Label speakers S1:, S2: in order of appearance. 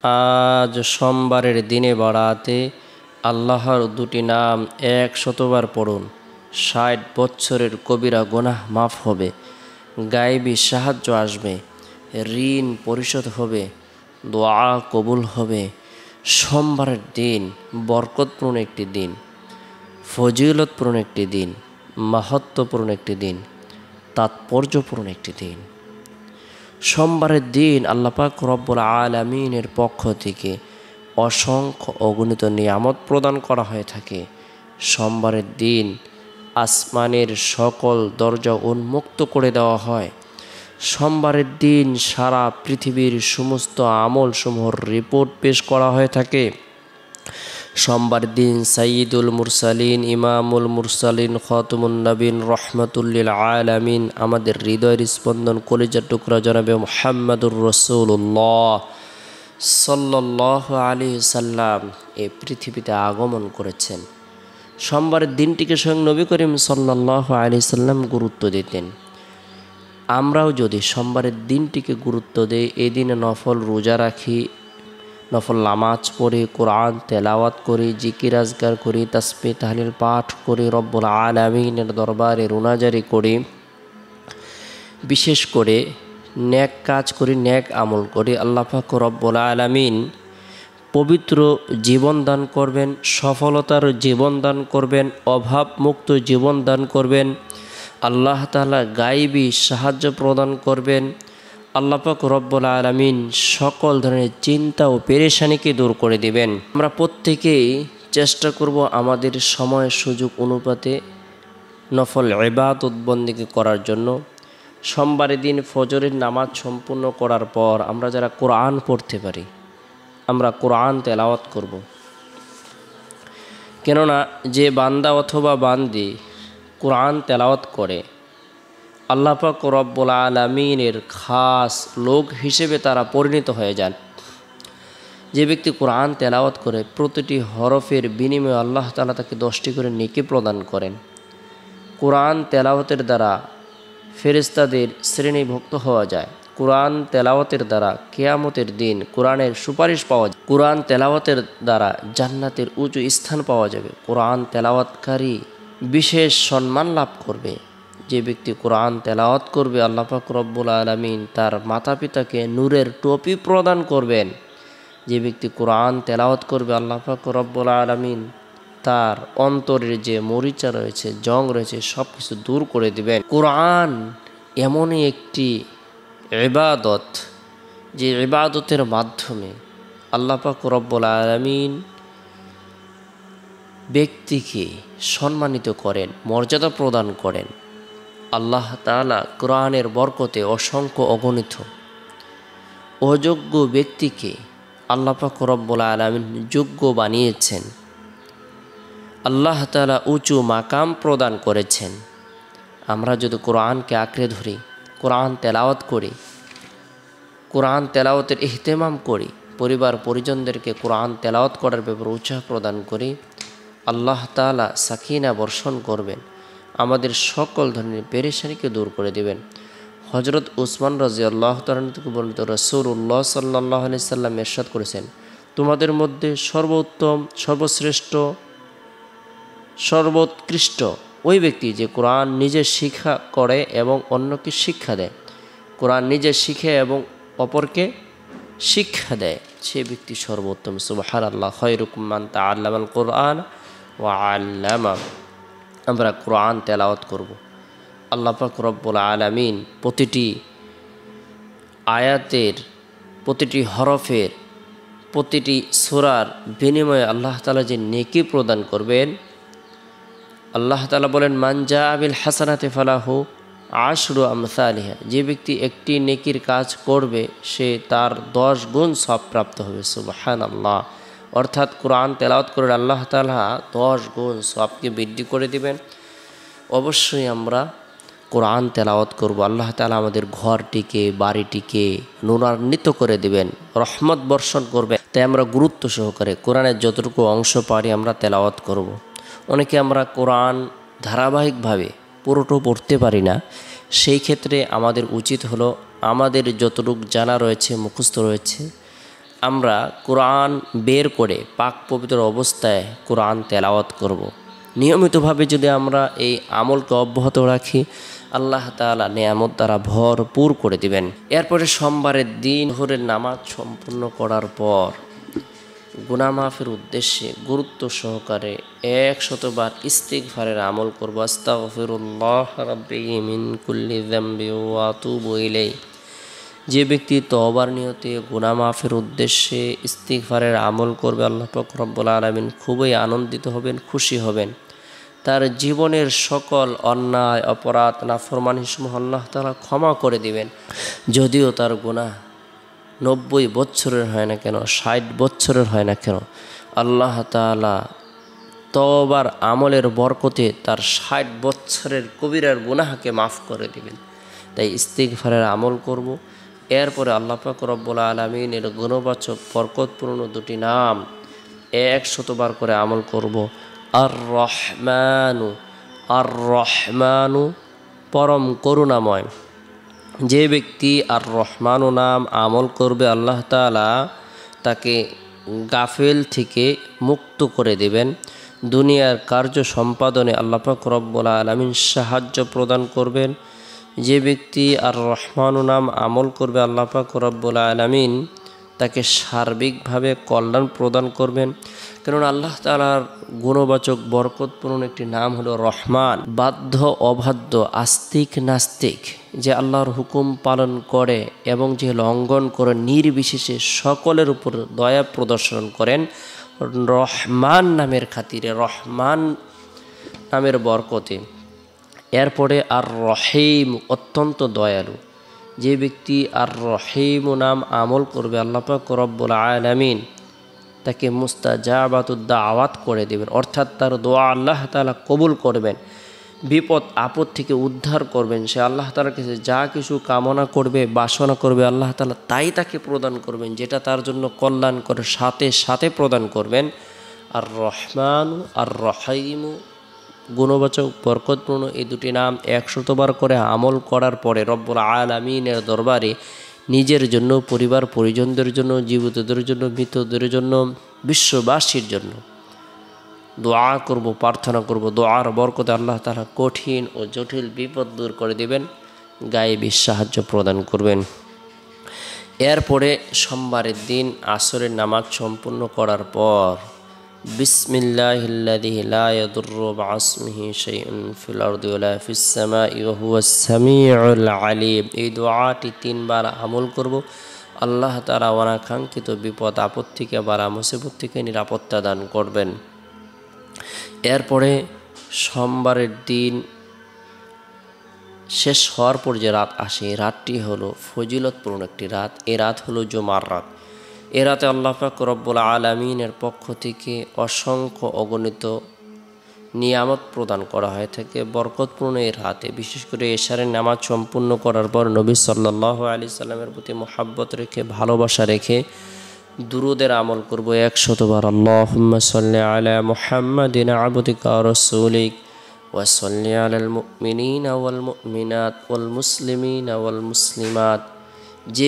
S1: আজ সোমবারের দিনে বাড়াতে আল্লাহর দুটি নাম 100বার পড়ুন। 60 বছরের কবিরা গুনাহ মাফ হবে, গায়েবী সাহায্য আসবে, ঋণ পরিশোধ হবে, দোয়া কবুল হবে। সোমবারের দিন বরকতপূর্ণ একটি দিন, ফজিলতপূর্ণ একটি দিন, মাহাত্ম্যপূর্ণ একটি দিন, তাৎপর্যপূর্ণ একটি দিন। সোমবারের দিন আল্লাহ পাক রব্বুল আলামিনের পক্ষ থেকে অসংখ্য অগণিত নিয়ামত প্রদান করা হয়ে থাকে। সোমবারের দিন আসমানের সকল দরজা উন্মুক্ত করে দেওয়া হয়। সোমবারের দিন সারা পৃথিবীর সমস্ত আমলসমূহের রিপোর্ট পেশ করা হয়ে থাকে। সোমবার দিন সাইয়্যিদুল মুরসালিন, ইমামুল মুরসালিন, খাতামুন নবীন, রহমাতুল্লিল আলামিন, আমাদের হৃদয়ের স্পন্দন, কলিজার টুকরা জনাবে মুহাম্মাদুর রাসূলুল্লাহ সাল্লাল্লাহু আলাইহি সাল্লাম এই পৃথিবীতে আগমন করেছেন। সোমবারের দিনটিকে স্বয়ং নবী করিম সাল্লাল্লাহু আলাইহি সাল্লাম গুরুত্ব দিতেন। আমরাও যদি সোমবারের দিনটিকে গুরুত্ব দেই, এই দিনে নফল রোজা রাখি, নফল নামাজ পড়ি, কোরআন তেলাওয়াত করি, জিকির আজকার করি, তাসবিহ তাহলিল পাঠ করি, রব্বুল আলামিনের দরবারে রুনাজারি করি, বিশেষ করে নেক কাজ করি, নেক আমল করি, আল্লাহ পাক রব্বুল আলামিন পবিত্র জীবন দান করবেন, সফলতার জীবন দান করবেন, অভাবমুক্ত জীবন দান করবেন। আল্লাহ তাআলা গায়েবী সাহায্য প্রদান করবেন। আল্লাহ পাক রব্বুল আলামিন সকল ধরনের চিন্তা ও পেরেশানিকে দূর করে দিবেন। আমরা প্রত্যেকেই চেষ্টা করব আমাদের সময় সুযোগ অনুপাতে নফল ইবাদত বন্দেগী করার জন্য। সোমবারের দিন ফজরের নামাজ সম্পূর্ণ করার পর আমরা যারা কোরআন পড়তে পারি, আমরা কোরআন তেলাওয়াত করব। কেননা যে বান্দা অথবা বান্দি কোরআন তেলাওয়াত করে, আল্লাহ পাক রব্বুল আলামিনের খাস লোক হিসেবে তারা পরিণত হয়ে যান। যে ব্যক্তি কোরআন তেলাওয়াত করে প্রতিটি হরফের বিনিময়ে আল্লাহ তাআলা তাকে 10টি করে নেকি প্রদান করেন। কোরআন তেলাওয়াতের দ্বারা ফেরেশতাদের শ্রেণীভুক্ত হওয়া যায়। কোরআন তেলাওয়াতের দ্বারা কিয়ামতের দিন কোরআনের সুপারিশ পাওয়া যায়। কোরআন তেলাওয়াতের দ্বারা জান্নাতের উঁচু স্থান পাওয়া যাবে। কোরআন তেলাওয়াতকারী বিশেষ সম্মান লাভ করবে। যে ব্যক্তি কোরআন তেলাওয়াত করবে, আল্লাহ পাক রব্বুল আলামিন তার মাতা পিতাকে নূরের টুপি প্রদান করবেন। যে ব্যক্তি কোরআন তেলাওয়াত করবে, আল্লাহ পাক রব্বুল আলামিন তার অন্তরের যে মরিচা রয়েছে, জং রয়েছে, সব কিছু দূর করে দিবেন। কোরআন এমনই একটি ইবাদত, যে ইবাদতের মাধ্যমে আল্লাহ পাক রব্বুল আলামিন ব্যক্তিকে সম্মানিত করেন, মর্যাদা প্রদান করেন। আল্লাহ তাআলা কোরআনের বরকতে অসংখ্য অগণিত অযোগ্য ব্যক্তিকে আল্লাহ পাক রব্বুল আলামিন যোগ্য বানিয়েছেন। আল্লাহ তাআলা উঁচু মাকাম প্রদান করেছেন। আমরা যদি কোরআনকে আঁকড়ে ধরি, কোরআন তেলাওয়াত করি, কোরআন তেলাওয়াতের ইহতেমাম করি, পরিবার পরিজনদেরকে কোরআন তেলাওয়াত করার ব্যাপারে উৎসাহ প্রদান করি, আল্লাহ তাআলা সাকিনা বর্ষণ করবেন, আমাদের সকল ধরনের পেরেশানিকে দূর করে দেবেন। হযরত উসমান রাদিয়াল্লাহু তাআলা থেকে বর্ণিত, রাসূলুল্লাহ সাল্লাল্লাহু আলাইহি সাল্লাম ইরশাদ করেছেন, তোমাদের মধ্যে সর্বোত্তম, সর্বশ্রেষ্ঠ, সর্বোৎকৃষ্ট ওই ব্যক্তি যে কোরআন নিজে শিক্ষা করে এবং অন্যকে শিক্ষা দেয়। কোরআন নিজে শিখে এবং অপরকে শিক্ষা দেয়, সে ব্যক্তি সর্বোত্তম। সুবহানাল্লাহ, খায়রুকুম মান তাআল্লামাল কোরআন ওয়া আল্লামা। আমরা কোরআন তেলাওয়াত করব। আল্লাহ পাক রব্বুল আলামিন প্রতিটি আয়াতের, প্রতিটি হরফের, প্রতিটি সূরার বিনিময়ে আল্লাহ তাআলা যে নেকি প্রদান করবেন। আল্লাহ তাআলা বলেন, মান জাআ বিল হাসানাতি ফালাহু আশরু আমসালিহা। যে ব্যক্তি একটি নেকির কাজ করবে, সে তার 10 গুণ সওয়াব প্রাপ্ত হবে। সুবহানাল্লাহ। অর্থাৎ কোরআন তেলাওয়াত করে আল্লাহ তাআলা 10 গুণ সওয়াবকে বৃদ্ধি করে দিবেন। অবশ্যই আমরা কোরআন তেলাওয়াত করব। আল্লাহ তাআলা আমাদের ঘরটিকে, বাড়িটিকে নূরান্বিত করে দিবেন, রহমত বর্ষণ করবেন। তাই আমরা গুরুত্ব সহকারে কোরআনের যতটুকু অংশ পারি আমরা তেলাওয়াত করব। অনেকে আমরা কোরআন ধারাবাহিকভাবে পুরোটা পড়তে পারি না। সেই ক্ষেত্রে আমাদের উচিত হলো আমাদের যতটুকু জানা রয়েছে, মুখস্থ রয়েছে, আমরা কোরআন বের করে পাক পবিত্র অবস্থায় কোরআন তেলাওয়াত করব। নিয়মিতভাবে যদি আমরা এই আমলকে অব্যাহত রাখি, আল্লাহ তাআলা নেয়ামত দ্বারা ভরপুর করে দিবেন। এরপরে সোমবারের দিন জোহরের নামাজ সম্পূর্ণ করার পর গুনাহ মাফের উদ্দেশ্যে গুরুত্ব সহকারে 100 বার ইস্তিগফারের আমল করব। আস্তাগফিরুল্লাহ রাব্বি মিন কুল্লি যামবি ওয়া আতুবু ইলাইহি। যে ব্যক্তি তওবার নিয়তে গুনাহ মাফের উদ্দেশ্যে ইস্তিগফারের আমল করবে, আল্লাহ পাক রব্বুল আলামিন খুবই আনন্দিত হবেন, খুশি হবেন। তার জীবনের সকল অন্যায় অপরাধ নাফরমানিসমূহ আল্লাহ তাআলা ক্ষমা করে দিবেন। যদিও তার গুনাহ 90 বছরের হয় না কেন, 60 বছরের হয় না কেন, আল্লাহ তাআলা তওবার আমলের বরকতে তার 60 বছরের কবিরার গুনাহকে মাফ করে দিবেন। তাই ইস্তিগফারের আমল করব। এরপরে আল্লাহ পাক রব্বুল আলামিনের গুণবাচক বরকতপূর্ণ দুটি নাম 100 বার করে আমল করব। আর রহমানু, আর রহমানু পরম করুণাময়। যে ব্যক্তি আর রহমানু নাম আমল করবে, আল্লাহ তাআলা তাকে গাফেল থেকে মুক্ত করে দেবেন। দুনিয়ার কার্য সম্পাদনে আল্লাহ পাক রব্বুল আলামিন সাহায্য প্রদান করবেন। যে ব্যক্তি আর রহমানু নাম আমল করবে, আল্লাহ পাক রব্বুল আলামিন তাকে সার্বিকভাবে কল্যাণ প্রদান করবেন। কেননা আল্লাহ তাআলার গুণবাচক বরকতপূর্ণ একটি নাম হলো রহমান। বাধ্য অবাধ্য, আস্তিক নাস্তিক, যে আল্লাহর হুকুম পালন করে এবং যে লঙ্ঘন করে নির্বিশেষে সকলের উপর দয়া প্রদর্শন করেন, রহমান নামের খাতিরে, রহমান নামের বরকতে। এরপরে আর রহিম অত্যন্ত দয়ালু। যে ব্যক্তি আর রহিম নাম আমল করবে, আল্লাহ পাক রব্বুল আলামিন তাকে মুস্তাজাবাতুদ দাওয়াত করে দেবেন, অর্থাৎ তার দোয়া আল্লাহ তাআলা কবুল করবেন, বিপদ আপদ থেকে উদ্ধার করবেন। সে আল্লাহ তাআলার কাছে যা কিছু কামনা করবে, বাসনা করবে, আল্লাহ তাআলা তাই তাকে প্রদান করবেন, যেটা তার জন্য কল্যাণ করে সাথে সাথে প্রদান করবেন। আর রহমান আর রহিম গুণবাচক বরকতপূর্ণ এই দুটি নাম 100 বার করে আমল করার পরে রব্বুল আলামিনের দরবারে নিজের জন্য, পরিবার পরিজনদের জন্য, জীবিতদের জন্য, মৃতদের জন্য, বিশ্ববাসীর জন্য দোয়া করব, প্রার্থনা করব। দোয়ার বরকতে আল্লাহ তাআলা কঠিন ও জটিল বিপদ দূর করে দেবেন, গায়েবী সাহায্য প্রদান করবেন। এরপরে সোমবারের দিন আসরের নামাজ সম্পূর্ণ করার পর বিসমিল্লাহিল্লাযী লা ইয়াদুররু মা'a ইসমিহি শাইউন ফিল আরদি ওয়ালা ফিস সামাই ওয়া হুয়াস সামিউল আলিম। এই দোয়াটি 3 বার আমল করব। আল্লাহ তাআলা অনাকাঙ্ক্ষিত বিপদ আপদ থেকে বা মুসিবত থেকে নিরাপত্তা দান করবেন। এরপরে সোমবারের দিন শেষ হওয়ার পর যে রাত আসে, এই রাতটি হলো ফজিলতপূর্ণ একটি রাত। এই রাত হলো জুমার রাত। এ রাতে আল্লাহ পাক রব্বুল আলামিনের পক্ষ থেকে অসংখ্য অগণিত নিয়ামত প্রদান করা হয়ে থাকে বরকতপূর্ণ এই রাতে। বিশেষ করে এশারের নামাজ সম্পূর্ণ করার পর নবী সাল্লাল্লাহু আলাইহি সাল্লামের প্রতি মহব্বত রেখে, ভালোবাসা রেখে দুরুদের আমল করব 100 বার। আল্লাহুম্মা সাল্লি আলা মুহাম্মাদিন আবদিকা ওয়া রাসূলিক ওয়া সাল্লি আলাল মুমিনিনা ওয়াল মুমিনাত ওয়াল মুসলিমিনা ওয়াল মুসলিমাত। যে